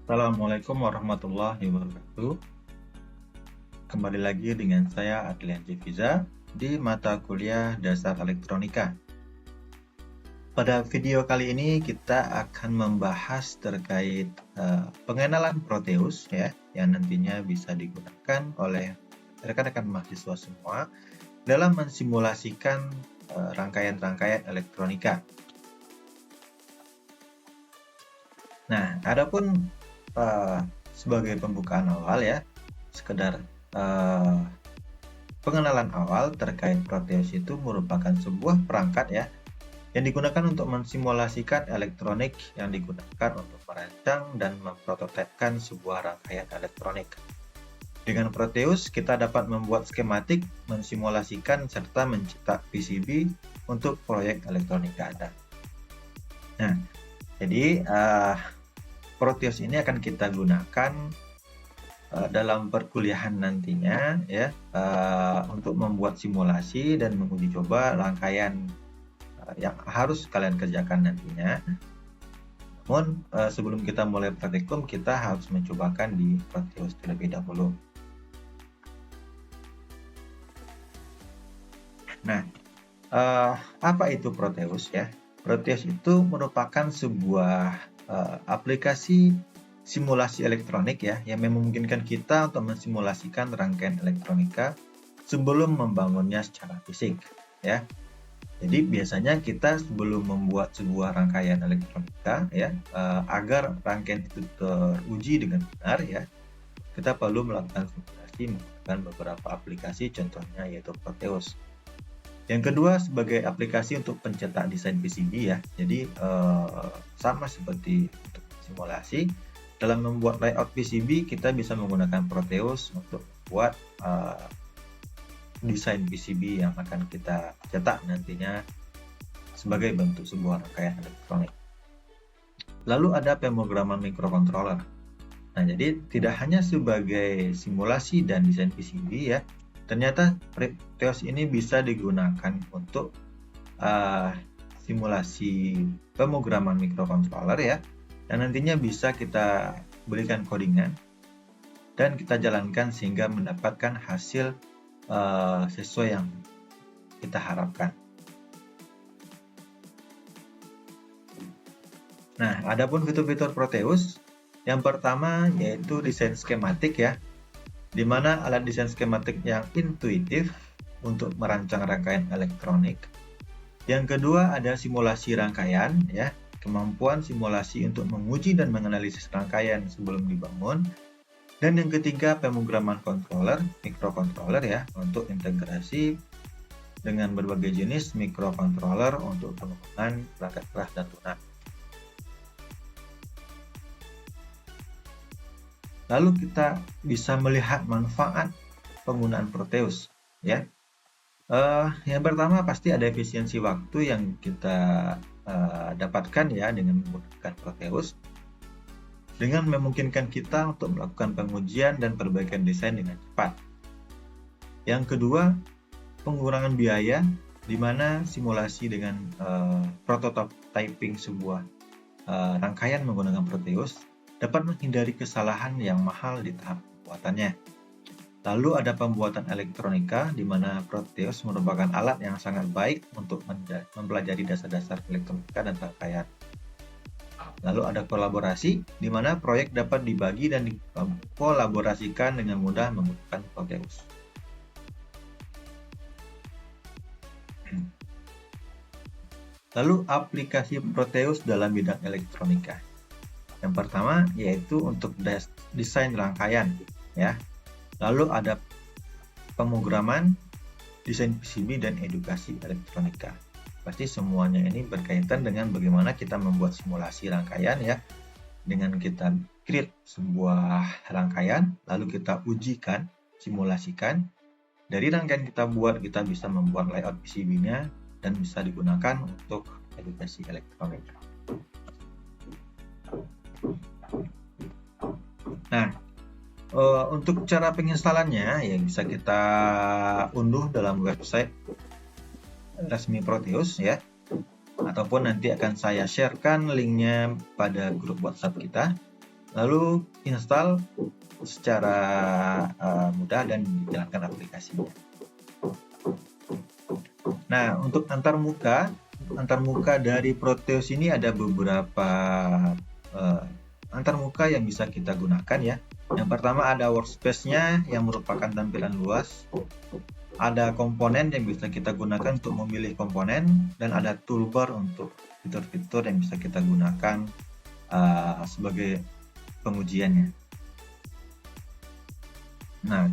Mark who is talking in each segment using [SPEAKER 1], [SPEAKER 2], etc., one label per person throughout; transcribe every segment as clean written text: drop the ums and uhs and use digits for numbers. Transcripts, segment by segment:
[SPEAKER 1] Assalamualaikum warahmatullahi wabarakatuh. Kembali lagi dengan saya Adlian Jefiza di mata kuliah Dasar Elektronika. Pada video kali ini kita akan membahas terkait pengenalan Proteus ya, yang nantinya bisa digunakan oleh rekan-rekan mahasiswa semua dalam mensimulasikan rangkaian-rangkaian elektronika. Nah, adapun sebagai pembukaan awal ya, sekedar pengenalan awal terkait Proteus itu merupakan sebuah perangkat ya yang digunakan untuk mensimulasikan elektronik yang digunakan untuk merancang dan memprototipkan sebuah rangkaian elektronik. Dengan Proteus, kita dapat membuat skematik, mensimulasikan, serta mencetak PCB untuk proyek elektronika Anda. Nah, jadi Proteus ini akan kita gunakan dalam perkuliahan nantinya ya untuk membuat simulasi dan menguji coba rangkaian yang harus kalian kerjakan nantinya. Namun sebelum kita mulai praktikum, kita harus mencobakan di Proteus terlebih dahulu. Nah, apa itu Proteus ya? Proteus itu merupakan sebuah aplikasi simulasi elektronik ya, yang memungkinkan kita untuk mensimulasikan rangkaian elektronika sebelum membangunnya secara fisik ya. Jadi biasanya kita sebelum membuat sebuah rangkaian elektronika ya, agar rangkaian itu teruji dengan benar ya, kita perlu melakukan simulasi menggunakan beberapa aplikasi, contohnya yaitu Proteus. Yang kedua sebagai aplikasi untuk pencetak desain PCB ya. Jadi sama seperti untuk simulasi, dalam membuat layout PCB kita bisa menggunakan Proteus untuk membuat desain PCB yang akan kita cetak nantinya sebagai bentuk sebuah rangkaian elektronik. Lalu ada pemrograman microcontroller. Nah, jadi tidak hanya sebagai simulasi dan desain PCB ya, ternyata Proteus ini bisa digunakan untuk simulasi pemrograman microcontroller ya, dan nantinya bisa kita berikan codingan dan kita jalankan sehingga mendapatkan hasil sesuai yang kita harapkan. Nah, adapun fitur-fitur Proteus, yang pertama yaitu desain skematik ya, di mana alat desain skematik yang intuitif untuk merancang rangkaian elektronik. Yang kedua ada simulasi rangkaian ya, kemampuan simulasi untuk menguji dan menganalisis rangkaian sebelum dibangun. Dan yang ketiga pemrograman controller, microcontroller ya, untuk integrasi dengan berbagai jenis microcontroller untuk pengembangan perangkat keras dan lunak. Lalu kita bisa melihat manfaat penggunaan Proteus ya. Yang pertama pasti ada efisiensi waktu yang kita dapatkan ya dengan menggunakan Proteus, dengan memungkinkan kita untuk melakukan pengujian dan perbaikan desain dengan cepat. Yang kedua, pengurangan biaya, di mana simulasi dengan prototyping sebuah rangkaian menggunakan Proteus dapat menghindari kesalahan yang mahal di tahap pembuatannya. Lalu ada pembuatan elektronika, di mana Proteus merupakan alat yang sangat baik untuk mempelajari dasar-dasar elektronika dan rangkaian. Lalu ada kolaborasi, di mana proyek dapat dibagi dan dikolaborasikan dengan mudah menggunakan Proteus. Lalu aplikasi Proteus dalam bidang elektronika. Yang pertama yaitu untuk desain rangkaian ya. Lalu ada pemrograman, desain PCB dan edukasi elektronika. Pasti semuanya ini berkaitan dengan bagaimana kita membuat simulasi rangkaian ya. Dengan kita create sebuah rangkaian, lalu kita ujikan, simulasikan. Dari rangkaian kita buat, kita bisa membuat layout PCB-nya dan bisa digunakan untuk edukasi elektronika. Nah, untuk cara penginstalannya ya bisa kita unduh dalam website resmi Proteus ya, ataupun nanti akan saya sharekan linknya pada grup WhatsApp kita. lalu install secara mudah dan dijalankan aplikasinya. Nah, untuk antarmuka dari Proteus ini ada beberapa antarmuka yang bisa kita gunakan ya. Yang pertama ada workspace-nya yang merupakan tampilan luas. Ada komponen yang bisa kita gunakan untuk memilih komponen, dan ada toolbar untuk fitur-fitur yang bisa kita gunakan sebagai pengujiannya. Nah,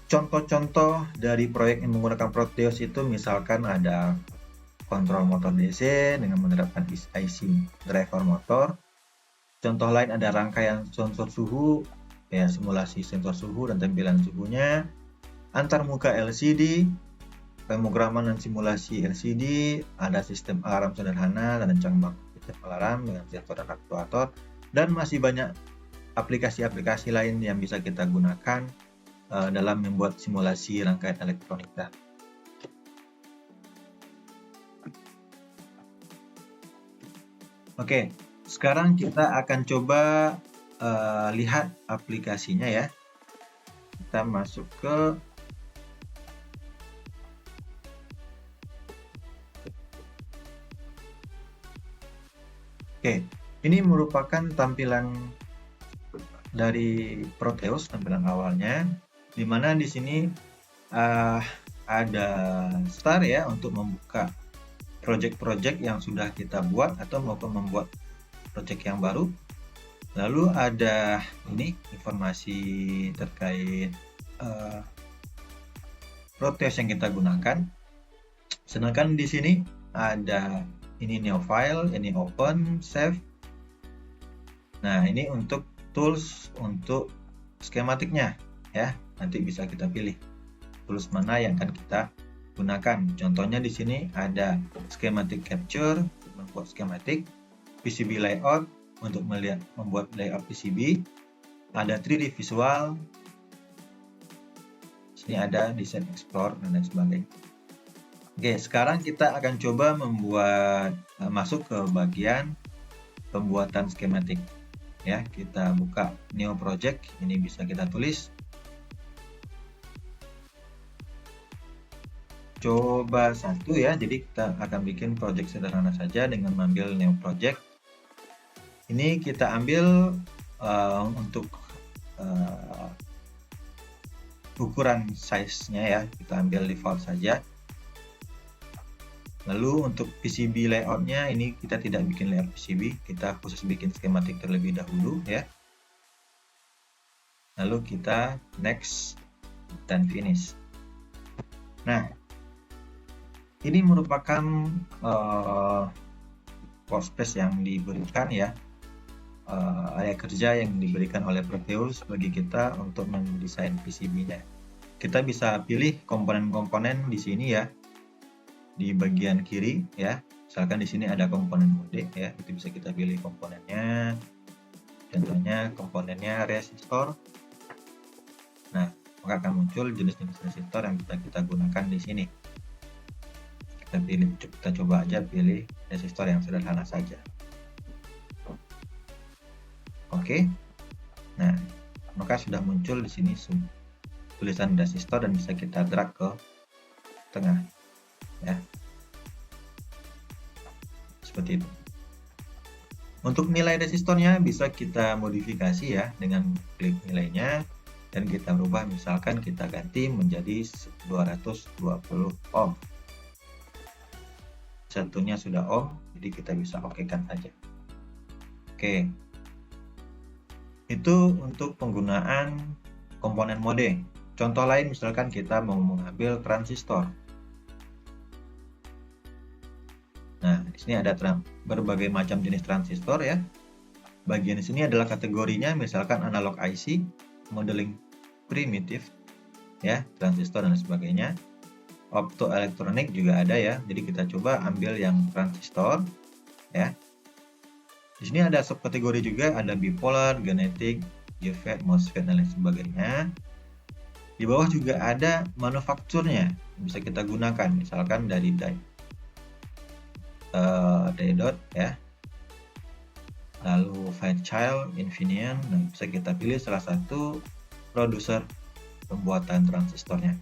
[SPEAKER 1] contoh-contoh dari proyek yang menggunakan Proteus itu misalkan ada kontrol motor DC dengan menerapkan IC driver motor. Contoh lain ada rangkaian sensor suhu, ya simulasi sensor suhu dan tampilan suhunya. Antarmuka LCD, pemrograman dan simulasi LCD, ada sistem alarm sederhana dan cangkang sistem alarm dengan sensor dan aktuator, dan masih banyak aplikasi-aplikasi lain yang bisa kita gunakan dalam membuat simulasi rangkaian elektronika. Oke, sekarang kita akan coba lihat aplikasinya ya. Kita masuk ke Oke, ini merupakan tampilan dari Proteus, tampilan awalnya, di mana di sini ada start ya untuk membuka project-project yang sudah kita buat atau maupun membuat project yang baru. Lalu ada ini informasi terkait Proteus yang kita gunakan. Sedangkan di sini ada ini new file, ini open, save. Nah, ini untuk tools untuk skematiknya ya. Nanti bisa kita pilih tools mana yang akan kita gunakan. Contohnya di sini ada schematic capture untuk membuat schematic, PCB layout untuk membuat layout PCB, ada 3D visual, sini ada design explore dan lain sebagainya. Oke, sekarang kita akan coba membuat masuk ke bagian pembuatan skematik. Ya, kita buka new project, ini bisa kita tulis. Coba satu ya, jadi kita akan bikin project sederhana saja dengan mengambil new project. Ini kita ambil untuk ukuran size-nya ya, kita ambil default saja. Lalu untuk PCB layout-nya ini kita tidak bikin layout PCB, kita khusus bikin skematik terlebih dahulu ya. Lalu kita next dan finish. Nah, ini merupakan workspace yang diberikan ya, area kerja yang diberikan oleh Proteus bagi kita untuk mendesain PCB-nya. Kita bisa pilih komponen-komponen di sini ya, di bagian kiri ya. Misalkan di sini ada komponen mode ya, itu bisa kita pilih komponennya. Contohnya komponennya resistor. Nah, maka akan muncul jenis-jenis resistor yang bisa kita gunakan di sini. Kita coba aja pilih resistor yang sederhana saja. Oke. Nah, maka sudah muncul di sini tulisan resistor dan bisa kita drag ke tengah ya. Seperti itu. Untuk nilai resistornya bisa kita modifikasi ya dengan klik nilainya, dan kita rubah, misalkan kita ganti menjadi 220 ohm. Satunya sudah ohm, jadi kita bisa oke-kan saja. Oke. Itu untuk penggunaan komponen mode. Contoh lain misalkan kita mau mengambil transistor. Nah, di sini ada berbagai macam jenis transistor ya. Bagian di sini adalah kategorinya, misalkan analog IC, modeling primitif, ya, transistor dan sebagainya. Optoelektronik juga ada ya. Jadi kita coba ambil yang transistor, ya. Di sini ada subkategori juga, ada bipolar, genetik, JFET, MOSFET dan lain sebagainya. Di bawah juga ada manufakturnya, bisa kita gunakan, misalkan dari diode ya, lalu Fairchild, Infineon. Nah, bisa kita pilih salah satu produser pembuatan transistornya.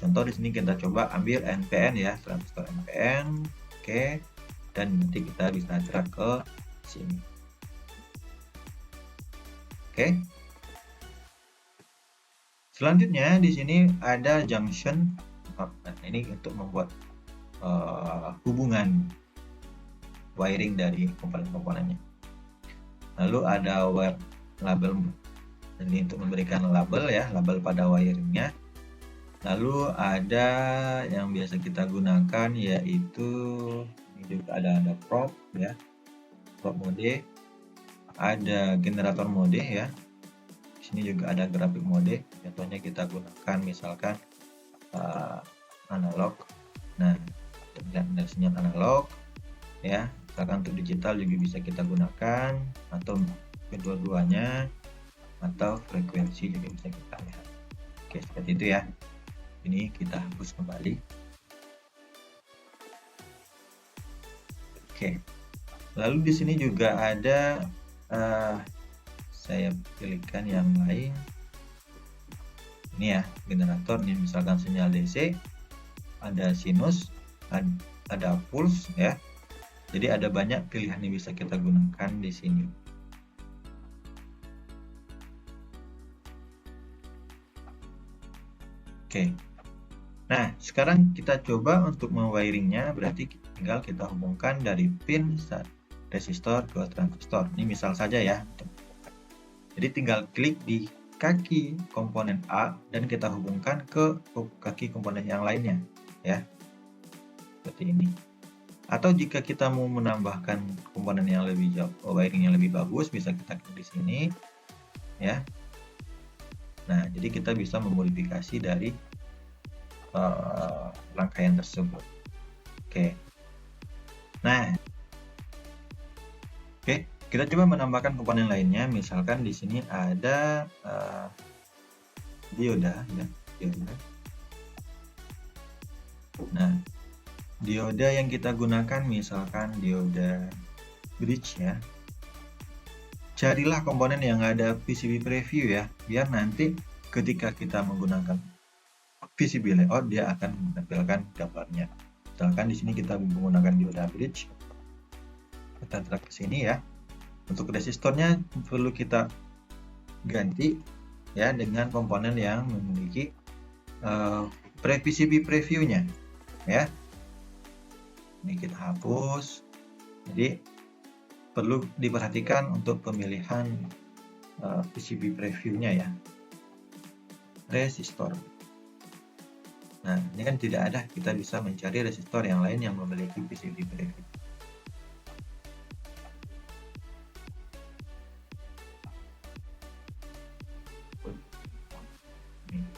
[SPEAKER 1] Contoh di sini kita coba ambil NPN ya, transistor NPN. Oke, dan nanti kita bisa drag ke sini. Oke. Selanjutnya di sini ada junction. Nah, ini untuk membuat hubungan wiring dari komponen-komponennya. Lalu ada wire label, ini untuk memberikan label ya, label pada wiringnya. Lalu ada yang biasa kita gunakan yaitu ini juga ada probe ya, probe mode, ada generator mode ya. Di sini juga ada grafik mode. Contohnya kita gunakan misalkan analog. Nah, untuk melihat sinyal analog ya, misalkan untuk digital juga bisa kita gunakan, atau kedua-duanya, atau frekuensi juga bisa kita lihat. Oke, seperti itu ya. Ini kita hapus kembali. Oke, lalu di sini juga ada saya pilihkan yang lain. Ini ya, generator. Ini misalkan sinyal DC, ada sinus, ada pulse ya. Jadi ada banyak pilihan yang bisa kita gunakan di sini. Oke. Nah, sekarang kita coba untuk mewiringnya, berarti tinggal kita hubungkan dari pin resistor ke transistor. Ini misal saja ya. Jadi tinggal klik di kaki komponen A dan kita hubungkan ke kaki komponen yang lainnya ya. Seperti ini. Atau jika kita mau menambahkan komponen yang lebih jauh, wiring yang lebih bagus, bisa kita klik di sini ya. Nah, jadi kita bisa memodifikasi dari rangkaian tersebut. Oke. Nah, oke, kita coba menambahkan komponen lainnya. Misalkan di sini ada dioda ya, dioda. Nah, dioda yang kita gunakan misalkan dioda bridge ya. Carilah komponen yang ada PCB preview ya, biar nanti ketika kita menggunakan PCB layout dia akan menampilkan gambarnya. Misalkan di sini kita menggunakan dioda bridge. Kita drag ke sini ya. Untuk resistornya perlu kita ganti ya dengan komponen yang memiliki PCB previewnya ya. Ini kita hapus. Jadi perlu diperhatikan untuk pemilihan PCB previewnya ya. Resistor. Nah, ini kan tidak ada, kita bisa mencari resistor yang lain yang memiliki PCB preview.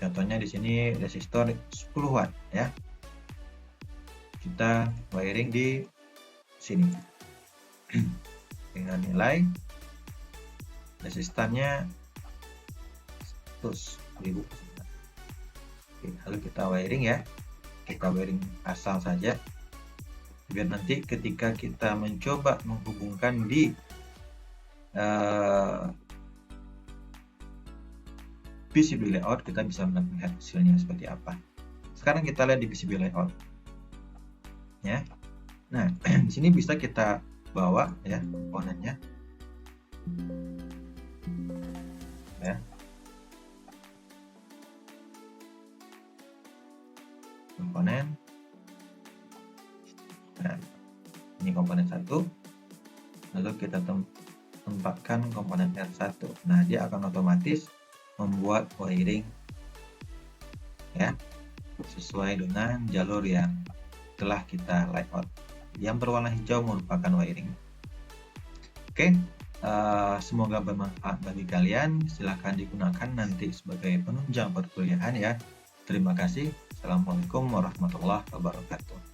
[SPEAKER 1] Contohnya di sini resistor 10 watt ya. Kita wiring di sini dengan nilai resistannya 100.000. Oke, lalu kita wiring ya, kita wiring asal saja biar nanti ketika kita mencoba menghubungkan di PCB layout, kita bisa melihat hasilnya seperti apa. Sekarang kita lihat di PCB layout ya. Nah, di sini bisa kita bawa ya komponennya ya. Komponen. Nah, ini komponen 1. Lalu kita tempatkan komponen R1. Nah, dia akan otomatis membuat wiring ya sesuai dengan jalur yang telah kita layout. Yang berwarna hijau merupakan wiring. Oke, semoga bermanfaat bagi kalian. Silahkan digunakan nanti sebagai penunjang perkuliahan ya. Terima kasih. Assalamualaikum warahmatullahi wabarakatuh.